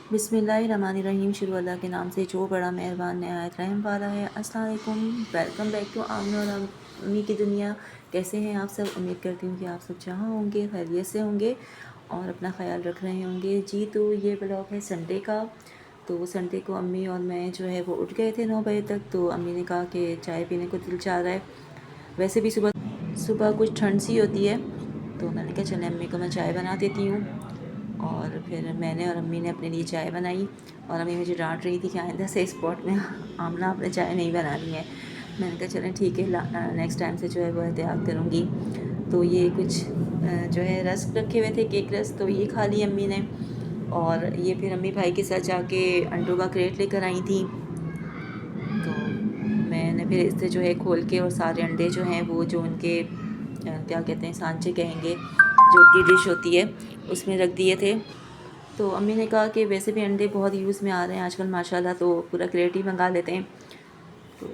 बिस्मिल्लाहिर्रहमानिर्रहीम। शुरू अल्लाह के नाम से जो बड़ा मेहरबान नहायत रहम वाला है। अस्सलाम वालेकुम, वेलकम बैक टू आमना और अम्मी की दुनिया। कैसे हैं आप सब? उम्मीद करती हूँ कि आप सब जहाँ होंगे खैरियत से होंगे और अपना ख्याल रख रहे होंगे जी। तो ये ब्लॉग है संडे का। तो संडे को अम्मी और मैं जो है वो उठ गए थे 9 बजे तक। तो अम्मी ने कहा कि चाय पीने को दिल चाह रहा है। वैसे भी सुबह सुबह कुछ ठंड सी होती है, तो मैंने कहा चले अम्मी को मैं चाय बना देती हूँ। और फिर मैंने और अम्मी ने अपने लिए चाय बनाई। और अम्मी मुझे डांट रही थी कि आइंदा से स्पॉट में आमना आपने चाय नहीं बनानी है। मैंने कहा चलें ठीक है, नेक्स्ट टाइम से जो है वो एहतियात करूँगी। तो ये कुछ जो है रस्क रखे हुए थे, केक रस्क, तो ये खा ली अम्मी ने। और ये फिर अम्मी भाई के साथ जाके अंडों का क्रेट लेकर आई थी। तो मैंने फिर इससे जो है खोल के और सारे अंडे जो हैं वो जो उनके क्या कहते हैं, सांचे कहेंगे, जो उनकी डिश होती है उसमें रख दिए थे। तो अम्मी ने कहा कि वैसे भी अंडे बहुत यूज़ में आ रहे हैं आजकल माशाल्लाह, तो पूरा क्रेट ही मंगा लेते हैं। तो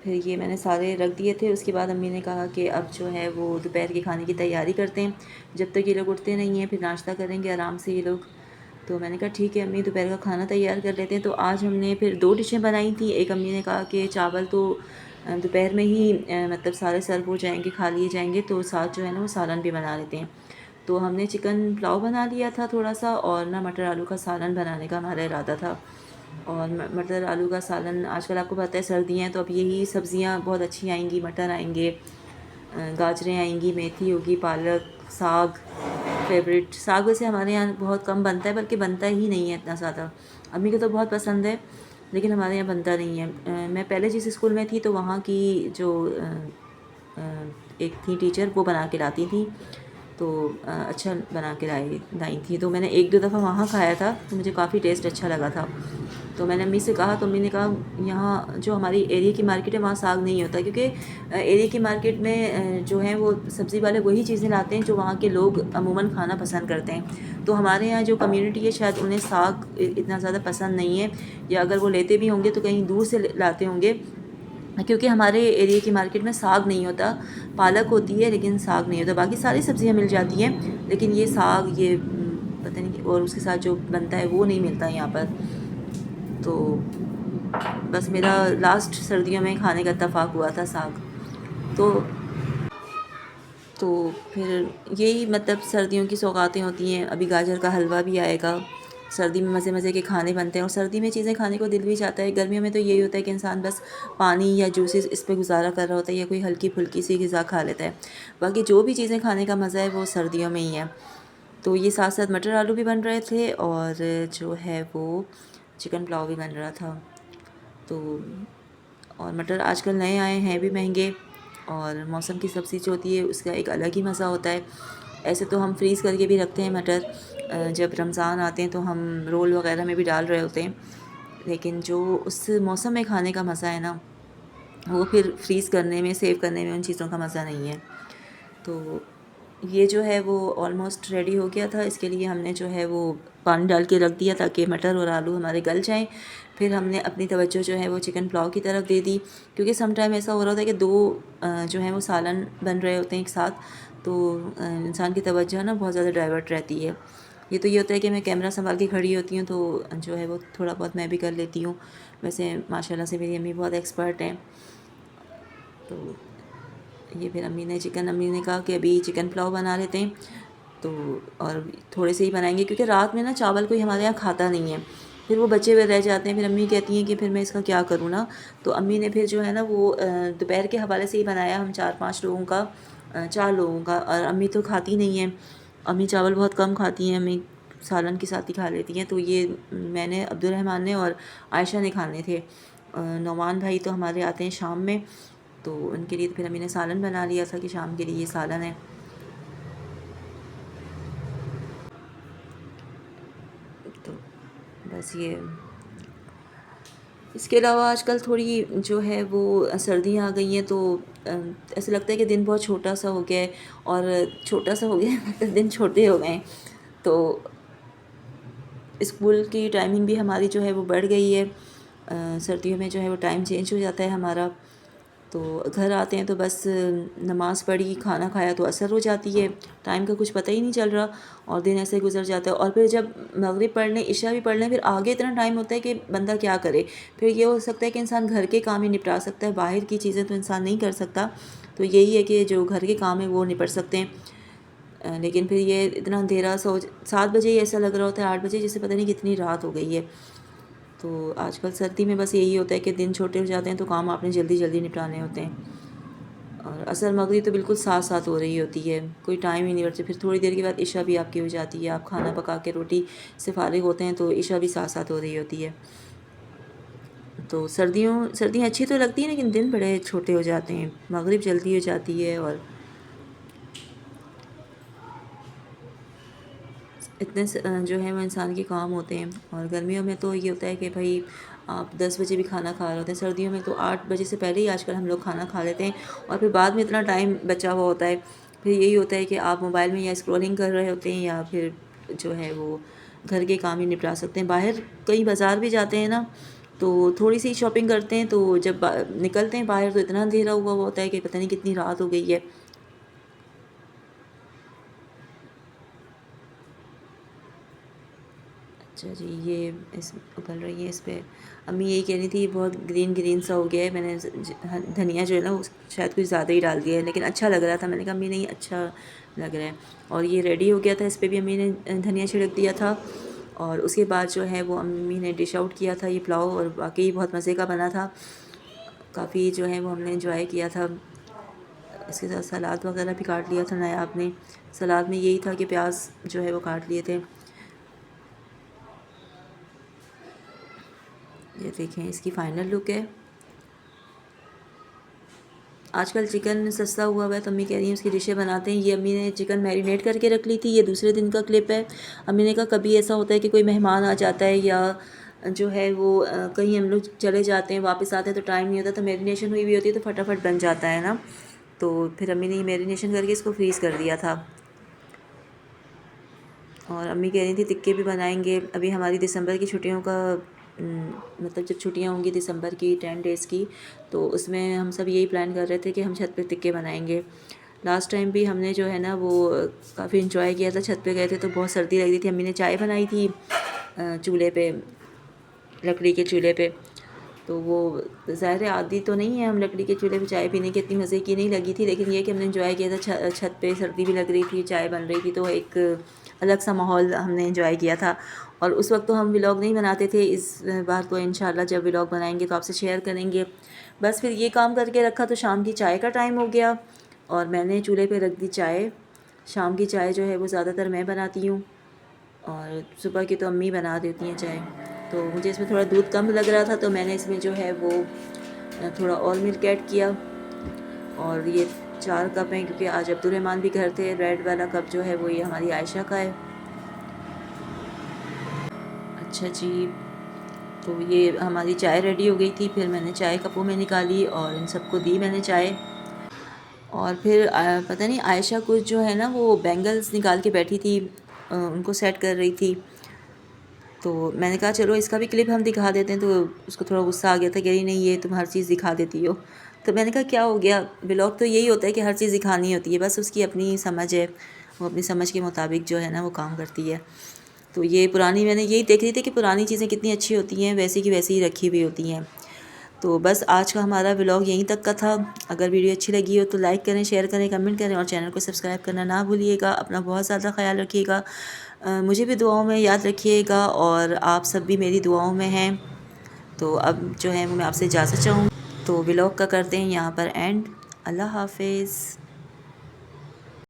फिर ये मैंने सारे रख दिए थे। उसके बाद अम्मी ने कहा कि अब जो है वो दोपहर के खाने की तैयारी करते हैं। जब तक ये लोग उठते नहीं हैं फिर नाश्ता करेंगे आराम से ये लोग। तो मैंने कहा ठीक है अम्मी, दोपहर का खाना तैयार कर लेते हैं। तो आज हमने फिर 2 डिशें बनाई थी। एक अम्मी ने कहा कि चावल तो दोपहर में ही मतलब सारे सर्व हो जाएंगे, खा लिए जाएंगे, तो साथ जो है ना वो सालन भी बना लेते हैं। तो हमने चिकन पुलाव बना लिया था थोड़ा सा, और ना मटर आलू का सालन बनाने का हमारा इरादा था। और मटर आलू का सालन, आजकल आपको पता है सर्दियाँ हैं तो अब यही सब्ज़ियाँ बहुत अच्छी आएंगी। मटर आएंगे, गाजरें आएंगी, मेथी होगी, पालक, साग। फेवरेट साग वैसे हमारे यहाँ बहुत कम बनता है, बल्कि बनता ही नहीं है इतना ज़्यादा। अम्मी को तो बहुत पसंद है लेकिन हमारे यहाँ बनता नहीं है। मैं पहले जिस स्कूल में थी तो वहाँ की जो एक थी टीचर, वो बना के लाती थी। तो अच्छा बना के लाई थी। तो मैंने एक दो दफ़ा वहाँ खाया था तो मुझे काफ़ी टेस्ट अच्छा लगा था। तो मैंने अम्मी से कहा, तो अम्मी ने कहा यहाँ जो हमारी एरिया की मार्केट है वहाँ साग नहीं होता, क्योंकि एरिया की मार्केट में जो है वो सब्ज़ी वाले वही चीज़ें लाते हैं जो वहाँ के लोग अमूमन खाना पसंद करते हैं। तो हमारे यहाँ जो कम्युनिटी है शायद उन्हें साग इतना ज़्यादा पसंद नहीं है, या अगर वो लेते भी होंगे तो कहीं दूर से लाते होंगे, क्योंकि हमारे एरिया की मार्केट में साग नहीं होता। पालक होती है लेकिन साग नहीं होता। बाकी सारी सब्ज़ियाँ मिल जाती हैं लेकिन ये साग, ये पता नहीं, और उसके साथ जो बनता है वो नहीं मिलता यहाँ पर। तो बस मेरा लास्ट सर्दियों में खाने का इत्तेफाक हुआ था साग। तो तो फिर यही मतलब सर्दियों की सौगातें होती हैं। अभी गाजर का हलवा भी आएगा। सर्दी में मज़े मज़े के खाने बनते हैं और सर्दी में चीज़ें खाने को दिल भी चाहता है। गर्मियों में तो यही होता है कि इंसान बस पानी या जूसेस इस पे गुजारा कर रहा होता है, या कोई हल्की फुल्की सी ग़िज़ा खा लेता है। बाकी जो भी चीज़ें खाने का मज़ा है वो सर्दियों में ही है। तो ये साथ साथ मटर आलू भी बन रहे थे और जो है वो चिकन पुलाव भी बन रहा था। तो और मटर आजकल नए आए हैं, भी महंगे, और मौसम की सब्ज़ी जो होती है उसका एक अलग ही मज़ा होता है। ऐसे तो हम फ्रीज़ करके भी रखते हैं मटर, जब रमज़ान आते हैं तो हम रोल वगैरह में भी डाल रहे होते हैं, लेकिन जो उस मौसम में खाने का मज़ा है ना, वो फिर फ्रीज़ करने में, सेव करने में उन चीज़ों का मज़ा नहीं है। तो ये जो है वो ऑलमोस्ट रेडी हो गया था। इसके लिए हमने जो है वो पानी डाल के रख दिया ताकि मटर और आलू हमारे गल जाएं। फिर हमने अपनी तवज्जो जो है वो चिकन पुलाव की तरफ दे दी, क्योंकि सम टाइम ऐसा हो रहा होता है कि दो जो है वो सालन बन रहे होते हैं एक साथ, तो इंसान की तवज्जो ना बहुत ज़्यादा डाइवर्ट रहती है। ये तो ये होता है कि मैं कैमरा संभाल के खड़ी होती हूँ तो जो है वो थोड़ा बहुत मैं भी कर लेती हूँ। वैसे माशाल्लाह से मेरी अम्मी बहुत एक्सपर्ट हैं। तो ये फिर अम्मी ने कहा कि अभी चिकन पुलाव बना लेते हैं, तो और थोड़े से ही बनाएंगे क्योंकि रात में ना चावल कोई हमारे यहाँ खाता नहीं है, फिर वो बचे हुए रह जाते हैं। फिर अम्मी कहती हैं कि फिर मैं इसका क्या करूँ ना। तो अम्मी ने फिर जो है ना वो दोपहर के हवाले से ही बनाया। हम 4-5 लोगों का, 4 लोगों का, और अम्मी तो खाती नहीं हैं। अम्मी चावल बहुत कम खाती हैं, अम्मी सालन के साथ ही खा लेती हैं। तो ये मैंने, अब्दुलरहमान ने और आयशा ने खाने थे। नौमान भाई तो हमारे आते हैं शाम में, तो उनके लिए फिर अम्मी ने सालन बना लिया था कि शाम के लिए ये सालन है। तो बस ये, इसके अलावा आजकल थोड़ी जो है वो सर्दियाँ आ गई हैं, तो ऐसा लगता है कि दिन बहुत छोटा सा हो गया है, और छोटा सा हो गया है मतलब दिन छोटे हो गए हैं। तो स्कूल की टाइमिंग भी हमारी जो है वो बढ़ गई है। सर्दियों में जो है वो टाइम चेंज हो जाता है हमारा। तो घर आते हैं तो बस नमाज़ पढ़ी, खाना खाया तो असर हो जाती है, टाइम का कुछ पता ही नहीं चल रहा और दिन ऐसे गुजर जाता है। और फिर जब मगरिब पढ़ लें, इशा भी पढ़ लें, फिर आगे इतना टाइम होता है कि बंदा क्या करे। फिर ये हो सकता है कि इंसान घर के काम ही निपटा सकता है, बाहर की चीज़ें तो इंसान नहीं कर सकता। तो यही है कि जो घर के काम है वो निपट सकते हैं। लेकिन फिर ये इतना अंधेरा 7 बजे ही ऐसा लग रहा होता है, 8 बजे जैसे पता नहीं कितनी रात हो गई है। तो आजकल सर्दी में बस यही होता है कि दिन छोटे हो जाते हैं तो काम आपने जल्दी जल्दी निपटाने होते हैं। और असर मगरिब तो बिल्कुल साथ साथ हो रही होती है, कोई टाइम ही नहीं बचता। फिर थोड़ी देर के बाद इशा भी आपकी हो जाती है, आप खाना पका के रोटी से फारिग होते हैं तो इशा भी साथ साथ हो रही होती है। तो सर्दियाँ अच्छी तो लगती हैं लेकिन दिन बड़े छोटे हो जाते हैं, मगरिब जल्दी हो जाती है और इतने जो है वो इंसान के काम होते हैं। और गर्मियों में तो ये होता है कि भाई आप 10 बजे भी खाना खा रहे होते हैं, सर्दियों में तो 8 बजे से पहले ही आजकल हम लोग खाना खा लेते हैं और फिर बाद में इतना टाइम बचा हुआ होता है। फिर यही होता है कि आप मोबाइल में या स्क्रॉलिंग कर रहे होते हैं या फिर जो है वो घर के काम ही निपटा सकते हैं। बाहर कहीं बाज़ार भी जाते हैं ना, तो थोड़ी सी शॉपिंग करते हैं तो जब निकलते हैं बाहर तो इतना अंधेरा हुआ हुआ होता है कि पता नहीं कितनी रात हो गई है। अच्छा जी, ये इस उबल रही है इस पे। अम्मी यही कह रही थी बहुत ग्रीन ग्रीन सा हो गया है, मैंने धनिया जो है ना वो शायद कुछ ज़्यादा ही डाल दिया है, लेकिन अच्छा लग रहा था। मैंने कहा अम्मी नहीं अच्छा लग रहा है। और ये रेडी हो गया था, इस पर भी अम्मी ने धनिया छिड़क दिया था। और उसके बाद जो है वो अम्मी ने डिश आउट किया था ये पुलाव, और वाकई बहुत मज़े का बना था। काफ़ी जो है वो हमने इंजॉय किया था। इसके साथ सलाद वगैरह भी काट लिया था नया आपने। सलाद में यही था कि प्याज जो है वो काट लिए थे। ये देखें इसकी फ़ाइनल लुक है। आजकल चिकन सस्ता हुआ है तो अम्मी कह रही हैं उसकी डिशें बनाते हैं। ये अम्मी ने चिकन मैरिनेट करके रख ली थी, ये दूसरे दिन का क्लिप है। अम्मी ने कहा कभी ऐसा होता है कि कोई मेहमान आ जाता है या जो है वो कहीं हम लोग चले जाते हैं, वापस आते हैं तो टाइम नहीं होता, तो मैरिनेशन हुई हुई होती है तो फटाफट बन जाता है ना। तो फिर अम्मी ने मैरिनेशन करके इसको फ्रीज़ कर दिया था। और अम्मी कह रही थी टिक्के भी बनाएंगे। अभी हमारी दिसंबर की छुट्टियों का मतलब जब छुट्टियां होंगी दिसंबर की 10 डेज़ की, तो उसमें हम सब यही प्लान कर रहे थे कि हम छत पे टिक्के बनाएंगे। लास्ट टाइम भी हमने जो है ना वो काफ़ी इंजॉय किया था, छत पे गए थे तो बहुत सर्दी लग रही थी। अम्मी ने चाय बनाई थी चूल्हे पे, लकड़ी के चूल्हे पे। तो वो ज़ाहिर है आदि तो नहीं है हम लकड़ी के चूल्हे पे चाय पीने की, इतनी मज़े की नहीं लगी थी, लेकिन ये कि हमने एंजॉय किया था। छत पे सर्दी भी लग रही थी, चाय बन रही थी, तो एक अलग सा माहौल हमने एंजॉय किया था। और उस वक्त तो हम व्लॉग नहीं बनाते थे, इस बार तो इंशाल्लाह जब व्लॉग बनाएंगे तो आपसे शेयर करेंगे। बस फिर ये काम करके रखा तो शाम की चाय का टाइम हो गया और मैंने चूल्हे पर रख दी चाय। शाम की चाय जो है वो ज़्यादातर मैं बनाती हूँ और सुबह की तो अम्मी बना देती हैं चाय। तो मुझे इसमें थोड़ा दूध कम लग रहा था तो मैंने इसमें जो है वो थोड़ा और मिल्क ऐड किया। और ये 4 कप हैं क्योंकि आज अब्दुलरहमान भी घर थे। रेड वाला कप जो है वो ये हमारी आयशा का है। अच्छा जी, तो ये हमारी चाय रेडी हो गई थी। फिर मैंने चाय कपों में निकाली और इन सबको दी मैंने चाय। और फिर पता नहीं आयशा कुछ जो है ना वो बैंगल्स निकाल के बैठी थी, उनको सेट कर रही थी। तो मैंने कहा चलो इसका भी क्लिप हम दिखा देते हैं, तो उसको थोड़ा गुस्सा आ गया था, कह रही नहीं ये तुम हर चीज़ दिखा देती हो। तो मैंने कहा क्या हो गया, व्लॉग तो यही होता है कि हर चीज़ दिखानी होती है, बस उसकी अपनी समझ है, वो अपनी समझ के मुताबिक जो है ना वो काम करती है। तो ये पुरानी मैंने यही देख रही थी कि पुरानी चीज़ें कितनी अच्छी होती हैं, वैसी की वैसी ही रखी हुई होती हैं। तो बस आज का हमारा व्लॉग यहीं तक का था। अगर वीडियो अच्छी लगी हो तो लाइक करें, शेयर करें, कमेंट करें और चैनल को सब्सक्राइब करना ना भूलिएगा। अपना बहुत ज़्यादा ख्याल रखिएगा, मुझे भी दुआओं में याद रखिएगा और आप सब भी मेरी दुआओं में हैं। तो अब जो है मैं आपसे इजाज़त चाहूँ, तो व्लॉग का करते हैं यहाँ पर एंड। अल्लाह हाफिज़।